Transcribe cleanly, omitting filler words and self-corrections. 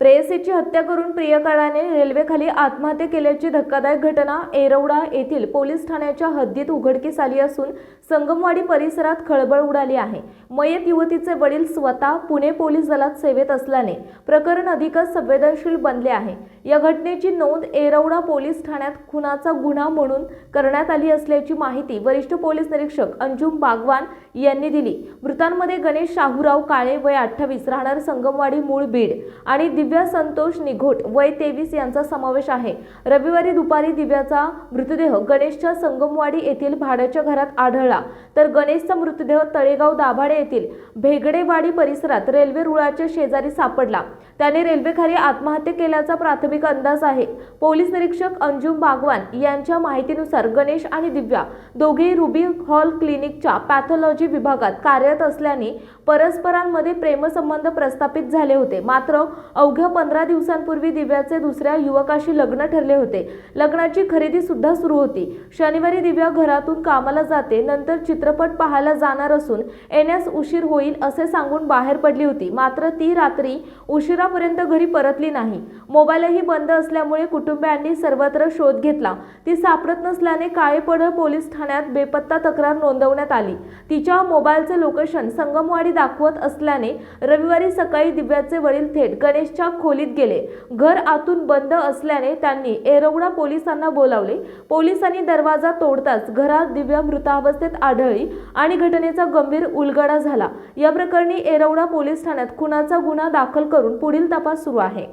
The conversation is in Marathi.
प्रेयसीची हत्या करून प्रियकराने रेल्वेखाली आत्महत्या केल्याची धक्कादायक घटना येरवडा येथील पोलीस ठाण्याच्या हद्दीत उघडकीस आली असून संगमवाडी परिसरात खळबळ उडाली आहे। मयत युवतीचे वडील स्वतः पुणे पोलीस दलात सेवेत असल्याने प्रकरण अधिकच संवेदनशील बनले आहे। या घटनेची नोंद येरवडा पोलीस ठाण्यात खुनाचा गुन्हा म्हणून करण्यात आली असल्याची माहिती वरिष्ठ पोलीस निरीक्षक अंजुम बागवान यांनी दिली। मृतांमध्ये गणेश शाहूराव काळे वय 28 राहणार संगमवाडी मूळ बीड आणि दिव्या संतोष निघोट वय 23 यांचा समावेश आहे। रविवारी दुपारी दिव्याचा मृतदेह गणेशच्या संगमवाडी येथील भाड्याच्या घरात आढळला, तर गणेशचा मृतदेह तळेगाव दाभाडे येथील भेगडेवाडी परिसरात रेल्वे रुळाच्या शेजारी सापडला। त्याने रेल्वेखाली आत्महत्या केल्याचा प्राथमिक अंदाज आहे। पोलीस निरीक्षक अंजुम बागवान यांच्या माहितीनुसार गणेश आणि दिव्या दोघेही रुबी हॉल क्लिनिकच्या पॅथॉलॉजी विभागात कार्यरत असल्याने परस्परांमध्ये प्रेमसंबंध प्रस्थापित झाले होते। मात्र अवघ्या 15 दिवसांपूर्वी दिव्याचे दुसऱ्या युवकाशी लग्न ठरले होते। लग्नाची खरेदी सुद्धा सुरू होती। शनिवारी दिव्या घरातून कामाला जाते, नंतर चित्रपट पाहायला जाणार असून येण्यास उशीर होईल असे सांगून बाहेर पडली होती। मात्र ती रात्री उशिरापर्यंत घरी परतली नाही। मोबाईलही बंद असल्यामुळे कुटुंबियांनी सर्वत्र शोध घेतला। ती सापडत नसल्याने काळेपड पोलीस ठाण्यात बेपत्ता तक्रार नोंदवण्यात आली। तिच्या मोबाईलचे लोकेशन संगमवाडी दाखवत असल्याने रविवारी सकाळी दिव्याचे वडील थेट गणेशच्या खोलीत गेले। घर आतून बंद असल्याने त्यांनी येरवडा पोलिसांना बोलावले। पोलिसांनी दरवाजा तोडताच घरात दिव्या मृतावस्थेत आढळली आणि घटनेचा गंभीर उलगडा झाला। या प्रकरणी येरवडा पोलीस ठाण्यात खुनाचा गुन्हा दाखल करून पुढील तपास सुरू आहे।